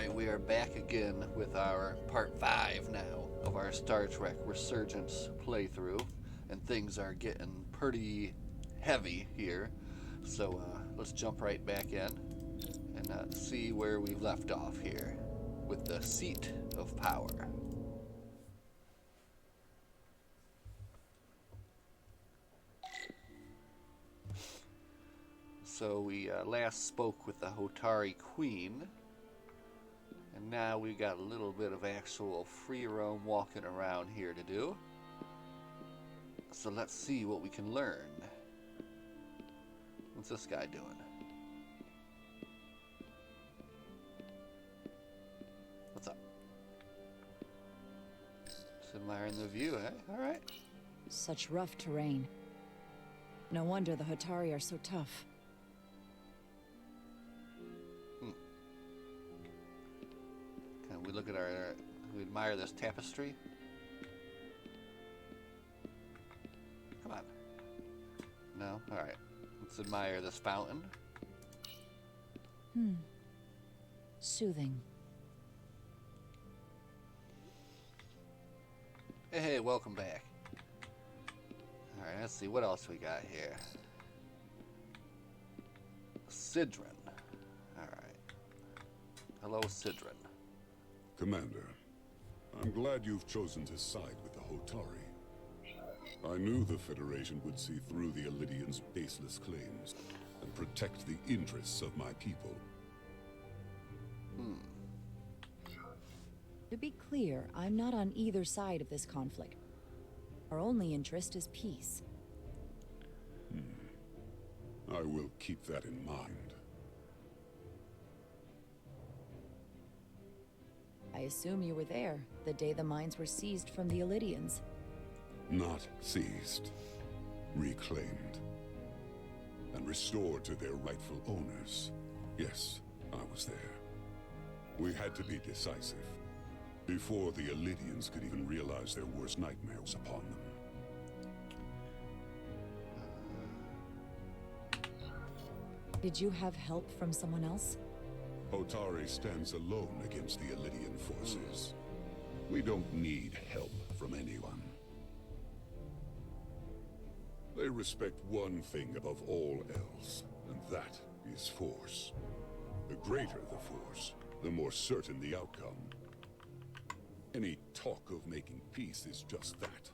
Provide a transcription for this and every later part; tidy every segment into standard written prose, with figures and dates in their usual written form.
Alright, we are back again with our part 5 now of our Star Trek Resurgence playthrough, and things are getting pretty heavy here. So let's jump right back in and see where we left off here with the Seat of Power. So we last spoke with the Hotari Queen, and now we got a little bit of actual free roam walking around here to do. So let's see what we can learn. What's this guy doing? What's up? Just admiring the view, eh? Alright. Such rough terrain. No wonder the Hotari are so tough. Can we look at we admire this tapestry? Come on. No? Alright. Let's admire this fountain. Soothing. Hey, welcome back. Alright, let's see what else we got here. Sidron. Alright. Hello, Sidron. Commander, I'm glad you've chosen to side with the Hotari. I knew the Federation would see through the Elydians' baseless claims and protect the interests of my people. To be clear, I'm not on either side of this conflict. Our only interest is peace. I will keep that in mind. I assume you were there, the day the mines were seized from the Elydians. Not seized, reclaimed, and restored to their rightful owners. Yes, I was there. We had to be decisive, before the Elydians could even realize their worst nightmares upon them. Did you have help from someone else? Hotari stands alone against the Elydian forces. We don't need help from anyone. They respect one thing above all else, and that is force. The greater the force, the more certain the outcome. Any talk of making peace is just that,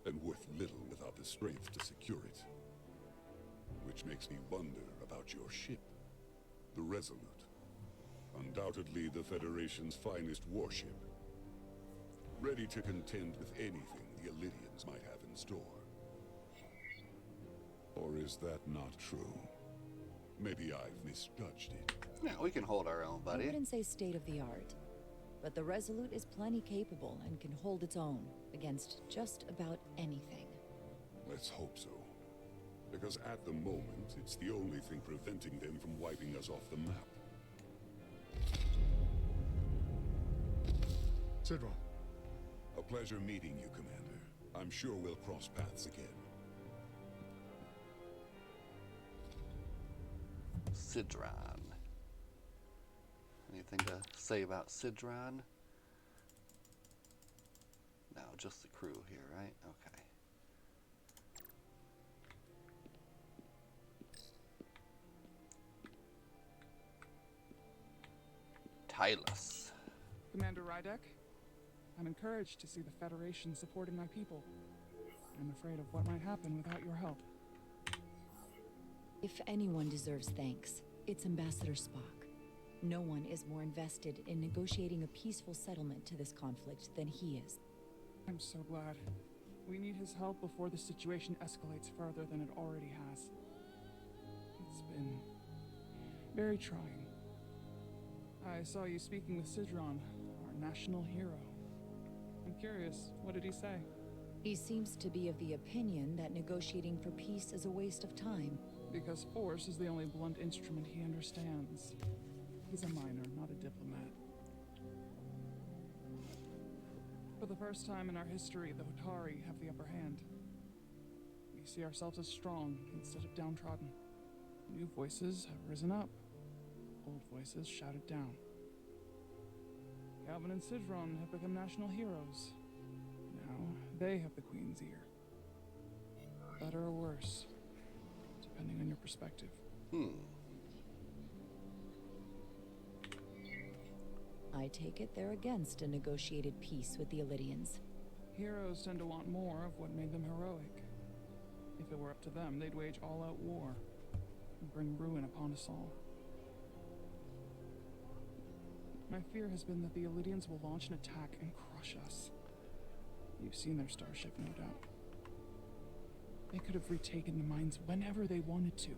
and worth little without the strength to secure it. Which makes me wonder about your ship, the Resolute. Undoubtedly the Federation's finest warship. Ready to contend with anything the Elydians might have in store. Or is that not true? Maybe I've misjudged it. Yeah, we can hold our own, buddy. I wouldn't say state of the art, but the Resolute is plenty capable and can hold its own against just about anything. Let's hope so. Because at the moment, it's the only thing preventing them from wiping us off the map. Sidron. A pleasure meeting you, Commander. I'm sure we'll cross paths again. Sidron. Anything to say about Sidron? No, just the crew here, right? Okay. Tylus. Commander Rydek, I'm encouraged to see the Federation supporting my people. I'm afraid of what might happen without your help. If anyone deserves thanks, it's Ambassador Spock. No one is more invested in negotiating a peaceful settlement to this conflict than he is. I'm so glad. We need his help before the situation escalates further than it already has. It's been very trying. I saw you speaking with Sidron, our national hero. I'm curious, what did he say? He seems to be of the opinion that negotiating for peace is a waste of time. Because force is the only blunt instrument he understands. He's a miner, not a diplomat. For the first time in our history, the Hotari have the upper hand. We see ourselves as strong instead of downtrodden. New voices have risen up. Old voices shouted down. Galvin and Sidron have become national heroes. Now, they have the Queen's ear. Better or worse, depending on your perspective. I take it they're against a negotiated peace with the Illidians. Heroes tend to want more of what made them heroic. If it were up to them, they'd wage all-out war and bring ruin upon us all. My fear has been that the Illidians will launch an attack and crush us. You've seen their starship, no doubt. They could have retaken the mines whenever they wanted to,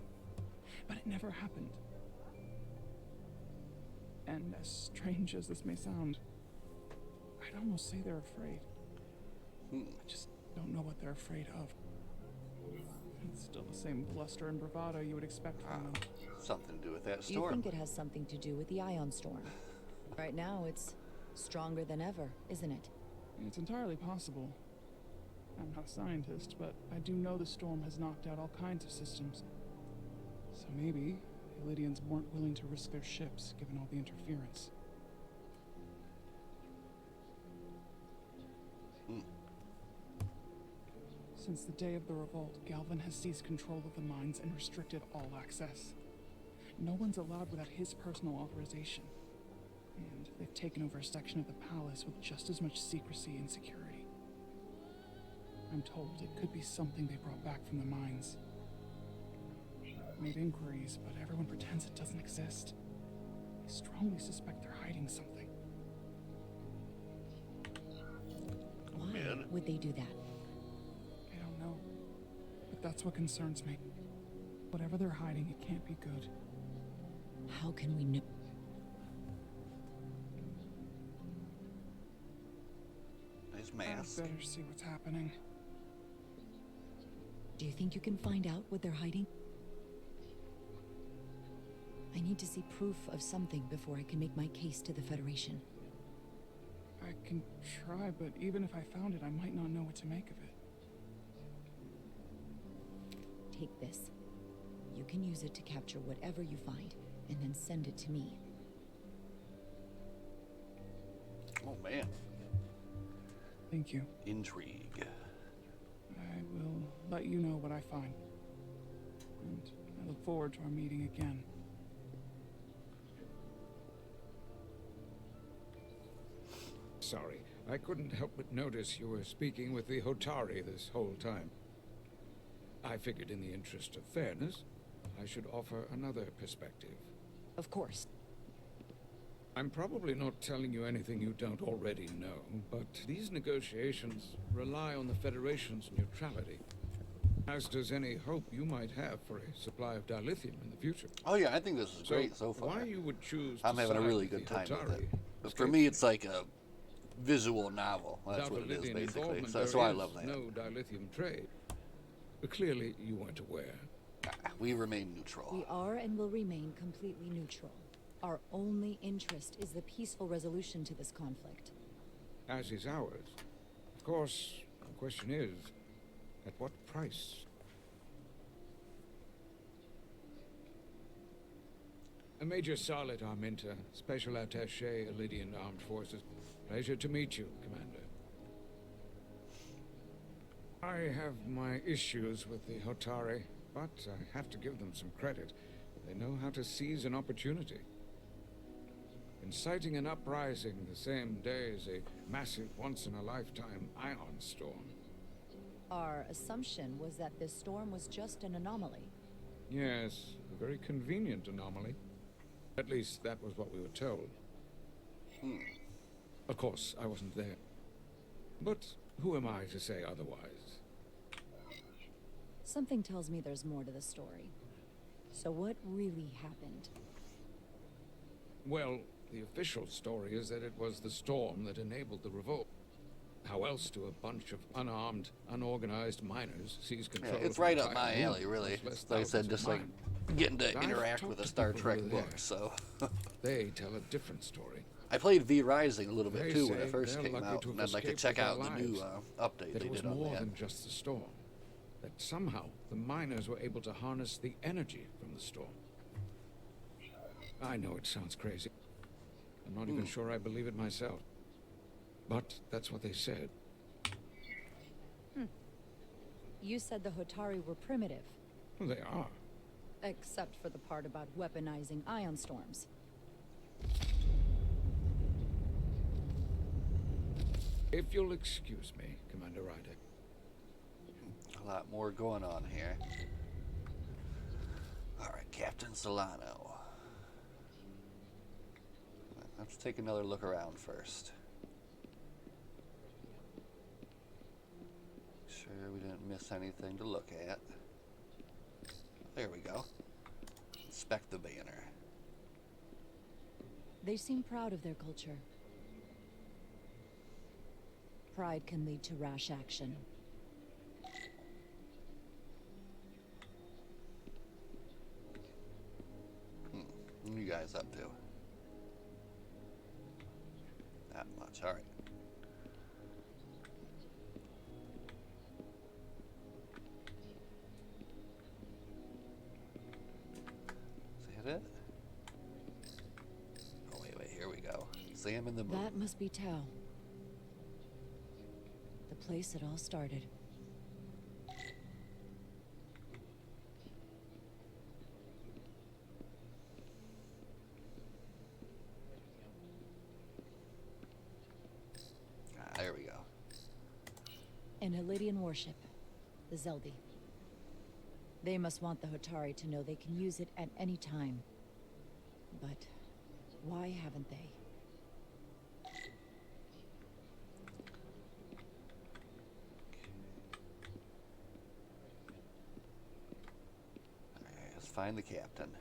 but it never happened. And as strange as this may sound, I'd almost say they're afraid. I just don't know what they're afraid of. It's still the same bluster and bravado you would expect from them. Something to do with that Do you storm. think it has something to do with the Ion Storm? Right now, it's stronger than ever, isn't it? It's entirely possible. I'm not a scientist, but I do know the storm has knocked out all kinds of systems. So maybe the Illidians weren't willing to risk their ships, given all the interference. Since the day of the revolt, Galvin has seized control of the mines and restricted all access. No one's allowed without his personal authorization. And they've taken over a section of the palace with just as much secrecy and security. I'm told it could be something they brought back from the mines. I've made inquiries, but everyone pretends it doesn't exist. I strongly suspect they're hiding something. Why would they do that? I don't know. But that's what concerns me. Whatever they're hiding, it can't be good. How can we know? His I'd mask. better see what's happening. Do you think you can find out what they're hiding? I need to see proof of something before I can make my case to the Federation. I can try, but even if I found it, I might not know what to make of it. Take this. You can use it to capture whatever you find, and then send it to me. Oh man. Thank you. Intrigue. I will let you know what I find. And I look forward to our meeting again. Sorry, I couldn't help but notice you were speaking with the Hotari this whole time. I figured in the interest of fairness, I should offer another perspective. Of course. I'm probably not telling you anything you don't already know, but these negotiations rely on the Federation's neutrality. As does any hope you might have for a supply of dilithium in the future. Oh yeah, I think this is great so far. Why you would choose I'm to having a side really with the good time with Hotari it. But for escapes me, it's like a visual novel. That's Without what it is, Illidian basically. involvement, So that's there why I is love that. no dilithium trade. But clearly, you weren't aware. We remain neutral. We are and will remain completely neutral. Our only interest is the peaceful resolution to this conflict. As is ours. Of course, the question is, at what price? Major Sarlet Arminta, Special Attaché, Illidian Armed Forces. Pleasure to meet you, Commander. I have my issues with the Hotari, but I have to give them some credit. They know how to seize an opportunity. Inciting an uprising the same day as a massive, once-in-a-lifetime ion storm. Our assumption was that this storm was just an anomaly. Yes, a very convenient anomaly. At least that was what we were told. Of course, I wasn't there. But who am I to say otherwise? Something tells me there's more to the story. So what really happened? Well, the official story is that it was the storm that enabled the revolt. How else do a bunch of unarmed, unorganized miners seize Yeah, control? it's of right an up my entire alley, moon, really. much less It's like I said, thousands just of like mines? getting to I've interact talked with a to Star people Trek who were book, there. so. They tell a different story. I played V Rising a little bit They too when say it first they're came lucky out, to have and I'd like to escaped check with out their the new lives. update That they it was did on more that. than just the storm. That somehow the miners were able to harness the energy from the storm. I know it sounds crazy, I'm not even sure I believe it myself. But that's what they said. You said the Hotari were primitive, Well, they are. except for the part about weaponizing ion storms. If you'll excuse me, Commander Ryder. A lot more going on here. Alright, Captain Solano. Let's take another look around first. Sure we didn't miss anything to look at. There we go. Inspect the banner. They seem proud of their culture. Pride can lead to rash action. What are you guys up to? Not much, alright. Is that it? Oh, wait, here we go. Examine the moon. That must be Tau. The place it all started. There we go. An Elydian warship, the Zelbi. They must want the Hotari to know they can use it at any time. But why haven't they? Alright, let's find the captain.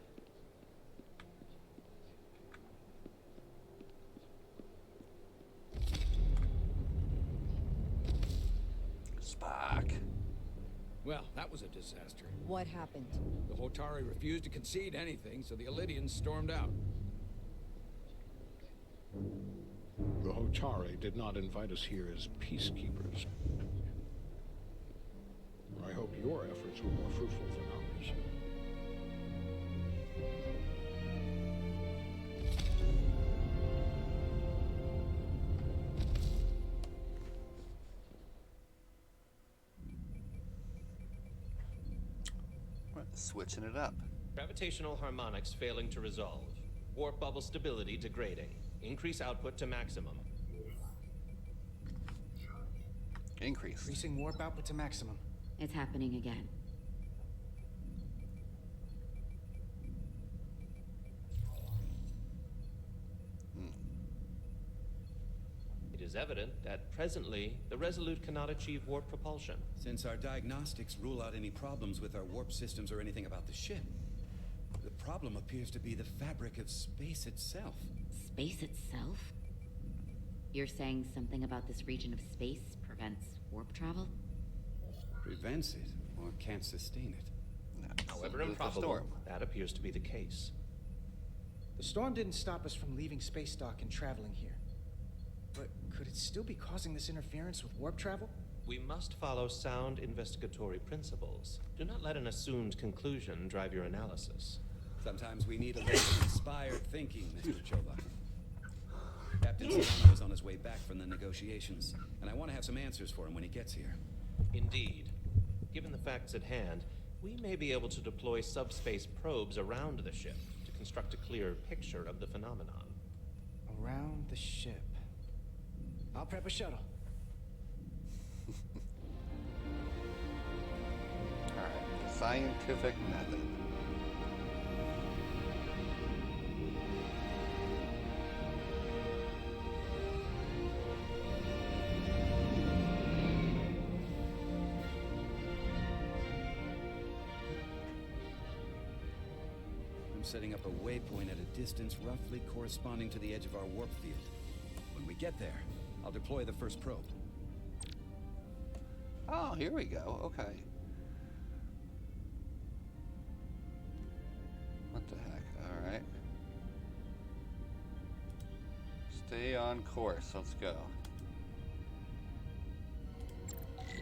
Spock. Well, that was a disaster. What happened? The Hotari refused to concede anything, so the Elydians stormed out. The Hotari did not invite us here as peacekeepers. I hope your efforts were more fruitful than ours. Switching it up. Gravitational harmonics failing to resolve. Warp bubble stability degrading. Increase output to maximum. Increase. Increasing warp output to maximum. It's happening again. It is evident that presently, the Resolute cannot achieve warp propulsion. Since our diagnostics rule out any problems with our warp systems or anything about the ship, the problem appears to be the fabric of space itself. Space itself? You're saying something about this region of space prevents warp travel? Prevents it, or can't sustain it. However improbable, that appears to be the case. The storm didn't stop us from leaving space dock and traveling here. But could it still be causing this interference with warp travel? We must follow sound investigatory principles. Do not let an assumed conclusion drive your analysis. Sometimes we need a little inspired thinking, Mr. Choba. Captain Solano is on his way back from the negotiations, and I want to have some answers for him when he gets here. Indeed. Given the facts at hand, we may be able to deploy subspace probes around the ship to construct a clear picture of the phenomenon. Around the ship. I'll prep a shuttle. Alright, the scientific method. I'm setting up a waypoint at a distance roughly corresponding to the edge of our warp field. When we get there, I'll deploy the first probe. Oh, here we go. Okay. What the heck? Alright. Stay on course. Let's go. Here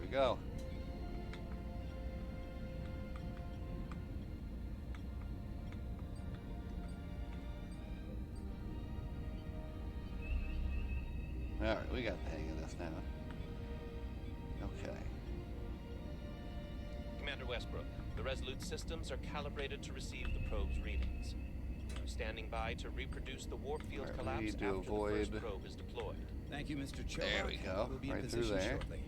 we go. Alright, we got the hang of this now. Okay. Commander Westbrook, the Resolute systems are calibrated to receive the probe's readings. We are standing by to reproduce the warp field Alright, we collapse need to after avoid- the first probe is deployed. Thank you, Mr. Cho. There we go. We'll be in Right through position there. shortly.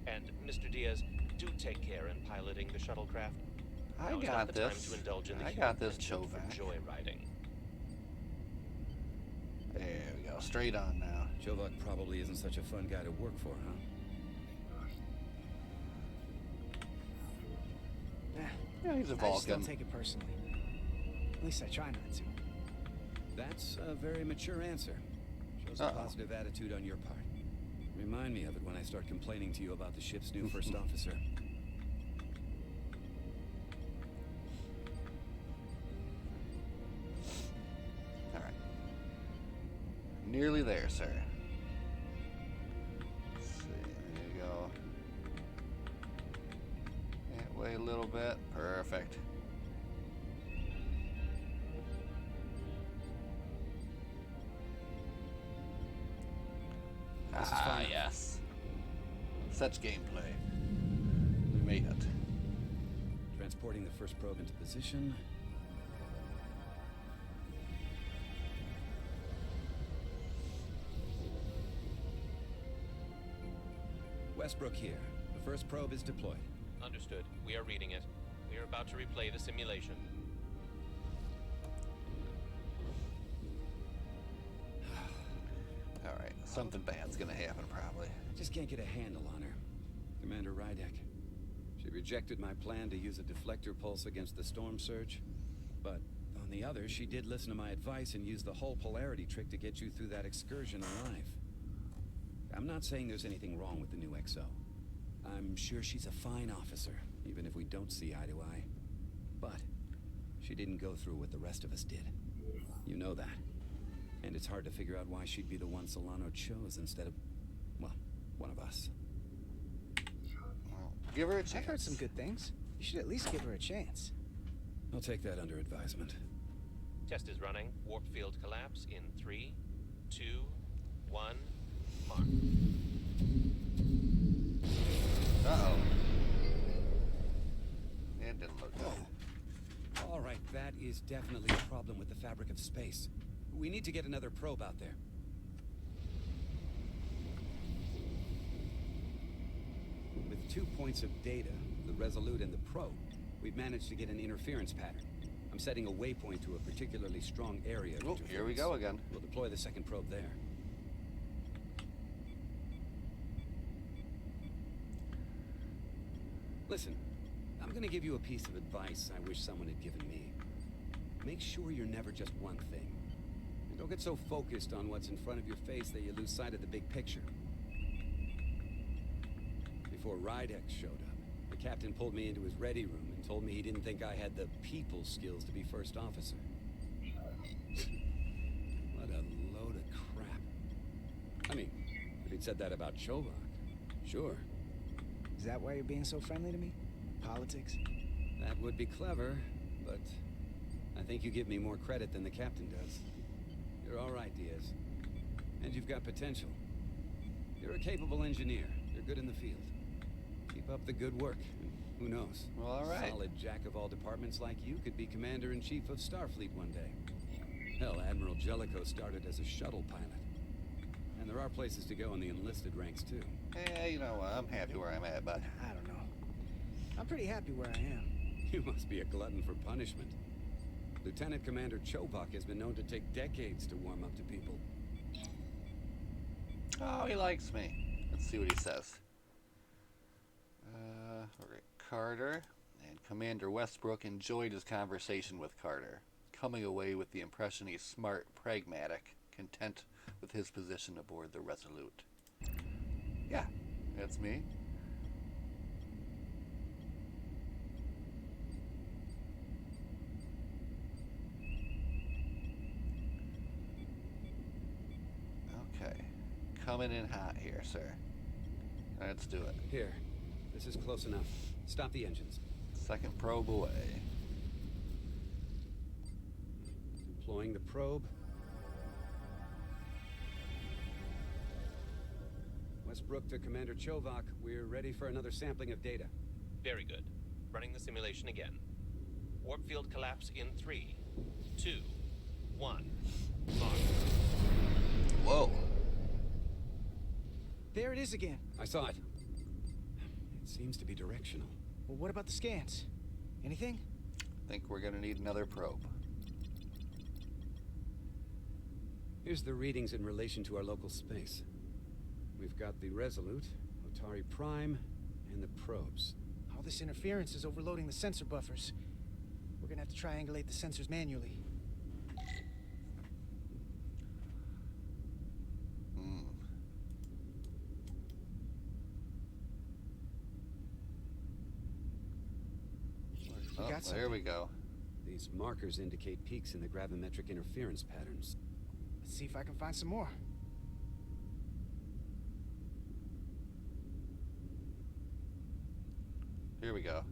And, Mr. Diaz, do take care in piloting the shuttlecraft. I Now is got not the time this. to indulge in the I human got this, penchant for Chovac. joyriding. There we go. Straight on now. Chovak probably isn't such a fun guy to work for, huh? Yeah, he's a I just Vulcan. don't take it personally. At least I try not to. That's a very mature answer. Shows a Uh-oh. positive attitude on your part. Remind me of it when I start complaining to you about the ship's new first officer. Alright. Nearly there, sir. Let's see. There you go. Can't wait a little bit. Perfect. This is fine. Yes. Such gameplay. We made it. Transporting the first probe into position. Westbrook here. The first probe is deployed. Understood. We are reading it. We are about to replay the simulation. Alright. Something bad's gonna happen, probably. I just can't get a handle on her. Commander Rydek. She rejected my plan to use a deflector pulse against the storm surge. But on the other, she did listen to my advice and use the whole polarity trick to get you through that excursion alive. I'm not saying there's anything wrong with the new XO. I'm sure she's a fine officer, even if we don't see eye to eye. But she didn't go through what the rest of us did. You know that. And it's hard to figure out why she'd be the one Solano chose instead of, well, one of us. Well, give her a chance. I've heard some good things. You should at least give her a chance. I'll take that under advisement. Test is running. Warp field collapse in 3, 2, 1, mark. Uh-oh. It didn't look good. All right, that is definitely a problem with the fabric of space. We need to get another probe out there. With 2 points of data, the Resolute and the probe, we've managed to get an interference pattern. I'm setting a waypoint to a particularly strong area of Oh, here we go again. We'll deploy the second probe there. Listen, I'm gonna give you a piece of advice I wish someone had given me. Make sure you're never just one thing. And don't get so focused on what's in front of your face that you lose sight of the big picture. Before Rydek showed up, the captain pulled me into his ready room and told me he didn't think I had the people skills to be first officer. What a load of crap. I mean, if he'd said that about Chovak, sure. Is that why you're being so friendly to me? Politics? That would be clever, but I think you give me more credit than the captain does. You're all right, Diaz. And you've got potential. You're a capable engineer. You're good in the field. Keep up the good work. And who knows? Well, all right. Solid jack of all departments like you could be commander-in-chief of Starfleet one day. Hell, Admiral Jellicoe started as a shuttle pilot. And there are places to go in the enlisted ranks, too. Yeah, you know what? I'm happy where I'm at, bud. I don't know. I'm pretty happy where I am. You must be a glutton for punishment. Lieutenant Commander Chovak has been known to take decades to warm up to people. Oh, he likes me. Let's see what he says. Okay, Carter and Commander Westbrook enjoyed his conversation with Carter, coming away with the impression he's smart, pragmatic, content with his position aboard the Resolute. Yeah, that's me. Okay, coming in hot here, sir. Let's do it. Here, this is close enough. Stop the engines. Second probe away. Deploying the probe. Westbrook to Commander Chovak. We're ready for another sampling of data. Very good. Running the simulation again. Warp field collapse in 3, 2, 1. Mark. Whoa. There it is again. I saw it. It seems to be directional. Well, what about the scans? Anything? Think we're gonna need another probe. Here's the readings in relation to our local space. We've got the Resolute, Otari Prime, and the probes. All this interference is overloading the sensor buffers. We're gonna have to triangulate the sensors manually. Oh, got there we go. These markers indicate peaks in the gravimetric interference patterns. Let's see if I can find some more. Here we go.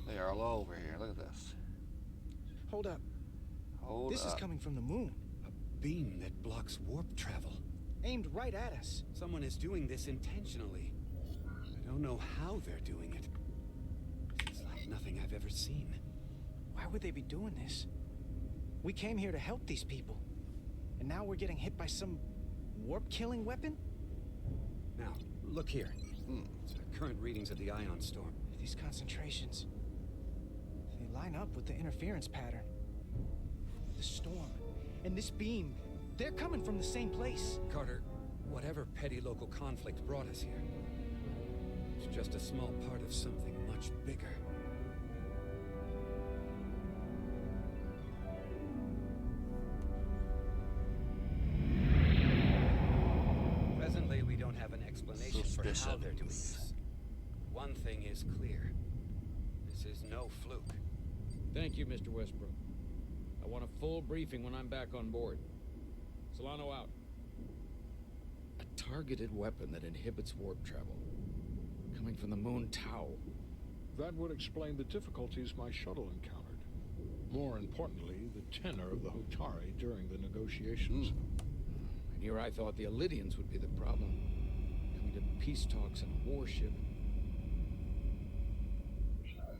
They are all over here. Look at this. Hold up. Hold This up. is coming from the moon. A beam that blocks warp travel. Aimed right at us. Someone is doing this intentionally. I don't know how they're doing it. It's like nothing I've ever seen. Why would they be doing this? We came here to help these people. And now we're getting hit by some warp-killing weapon? Now, look here. It's the current readings of the ion storm. These concentrations, they line up with the interference pattern. The storm and this beam, they're coming from the same place. Carter, whatever petty local conflict brought us here, it's just a small part of something much bigger. Presently, we don't have an explanation for how they're doing this. One thing is clear. This is no fluke. Thank you, Mr. Westbrook. I want a full briefing when I'm back on board. Solano out. A targeted weapon that inhibits warp travel. Coming from the moon Tau. That would explain the difficulties my shuttle encountered. More importantly, the tenor of the Hotari during the negotiations. And here I thought the Illidians would be the problem. Coming to peace talks in a warship.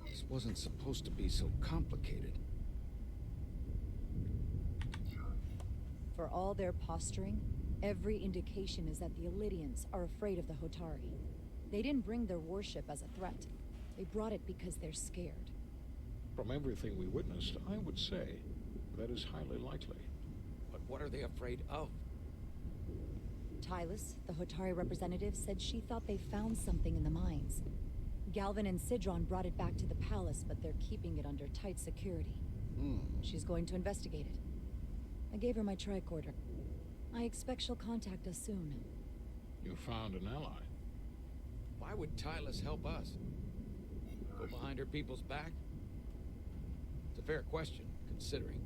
This wasn't supposed to be so complicated. For all their posturing, every indication is that the Illidians are afraid of the Hotari. They didn't bring their warship as a threat. They brought it because they're scared. From everything we witnessed, I would say that is highly likely. But what are they afraid of? Tylus, the Hotari representative, said she thought they found something in the mines. Galvin and Sidron brought it back to the palace, but they're keeping it under tight security. She's going to investigate it. I gave her my tricorder. I expect she'll contact us soon. You found an ally. Why would Tylus help us? Go behind her people's back? It's a fair question, considering.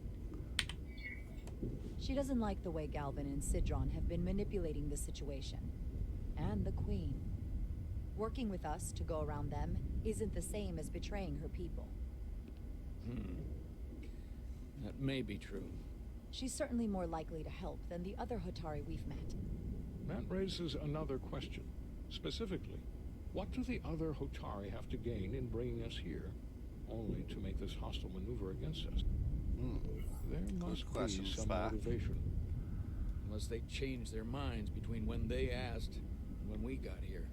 She doesn't like the way Galvin and Sidron have been manipulating the situation. And the Queen. Working with us to go around them isn't the same as betraying her people. That may be true. She's certainly more likely to help than the other Hotari we've met. That raises another question. Specifically, what do the other Hotari have to gain in bringing us here, only to make this hostile maneuver against us? There must be some motivation. Unless they changed their minds between when they asked and when we got here.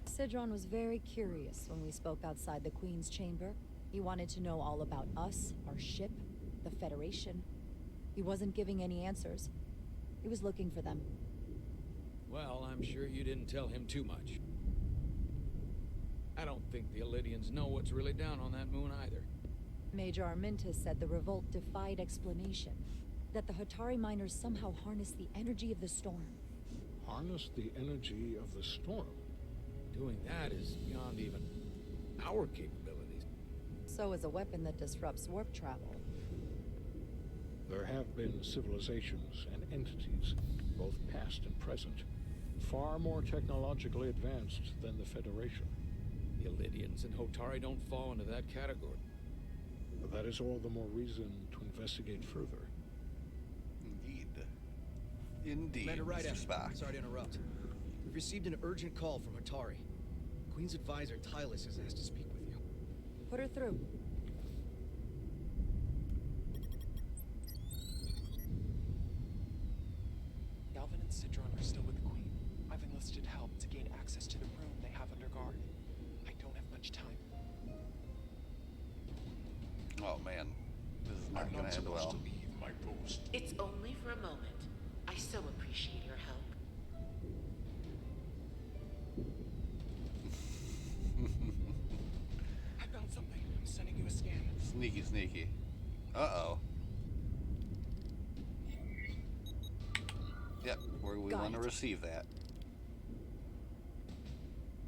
Sidron was very curious when we spoke outside the Queen's chamber. He wanted to know all about us, our ship, the Federation. He wasn't giving any answers. He was looking for them. Well, I'm sure you didn't tell him too much. I don't think the Illidians know what's really down on that moon either. Major Armintas said the revolt defied explanation. That the Hotari miners somehow harnessed the energy of the storm. Harness the energy of the storm? Doing that is beyond even our capabilities. So is a weapon that disrupts warp travel. There have been civilizations and entities, both past and present, far more technologically advanced than the Federation. The Illidians and Hotari don't fall into that category. That is all the more reason to investigate further. Indeed. Indeed, Commander Mr. Rydak, Spock. sorry to interrupt. We've received an urgent call from Hatari. Queen's advisor, Tylus, has asked to speak with you. Put her through. Galvin and Citron are still with the Queen. I've enlisted help to gain access to the room they have under guard. I don't have much time. Oh man, this is not I'm going not to end supposed well. to leave my post. It's only for a moment. I so appreciate your help. I found something. I'm sending you a scan. Sneaky, sneaky. Uh-oh. Yep, where we Got want to it. receive that.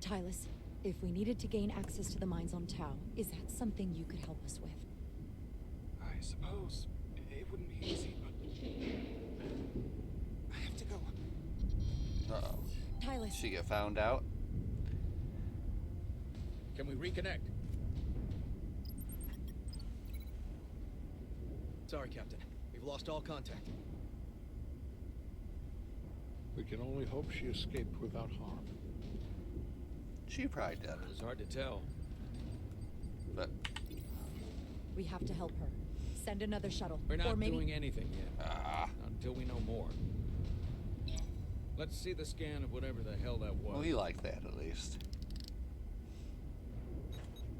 Tylus, if we needed to gain access to the mines on Tau, is that something you could help us with? I suppose it wouldn't be easy, but I have to go. Uh-oh. Tylus, She get found out? Can we reconnect? Sorry, Captain. We've lost all contact. We can only hope she escaped without harm. She probably did. It's hard to tell. But, we have to help her. Send another shuttle. We're or not maybe... doing anything yet. ah. Until we know more. Let's see the scan of whatever the hell that was. Well, he liked that at least.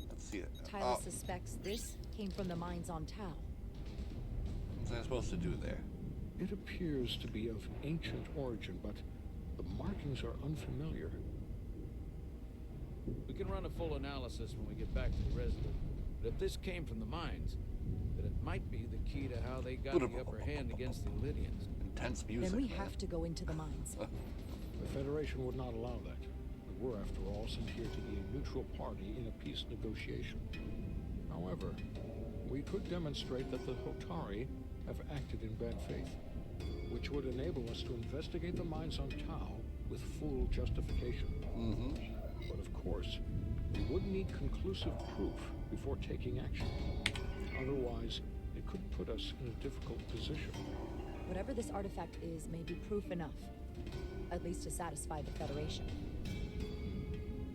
Let's see it. Tylus Oh, suspects this came from the mines on Tau. what's I supposed to do there? It appears to be of ancient origin, but the markings are unfamiliar. We can run a full analysis when we get back to the resident. But if this came from the mines, then it might be the key to how they got the upper hand against the Illyrians. Intense music. Then we man. have to go into the mines. The Federation would not allow that. We were, after all, sent here to be a neutral party in a peace negotiation. However, we could demonstrate that the Hotari have acted in bad faith, which would enable us to investigate the mines on Tau with full justification. Mm-hmm. But of course, we would need conclusive proof before taking action. Otherwise, it could put us in a difficult position. Whatever this artifact is may be proof enough. At least to satisfy the Federation.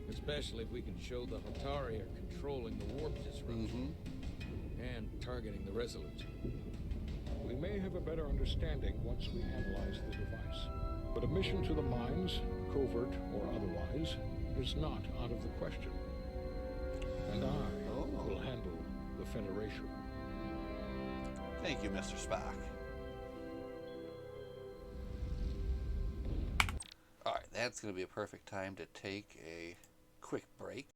Especially if we can show the Hatari are controlling the warp disruption. And targeting the Resolute. We may have a better understanding once we analyze the device. But a mission to the mines, covert or otherwise, is not out of the question. And I will handle the Federation. Thank you, Mr. Spock. Alright, that's going to be a perfect time to take a quick break.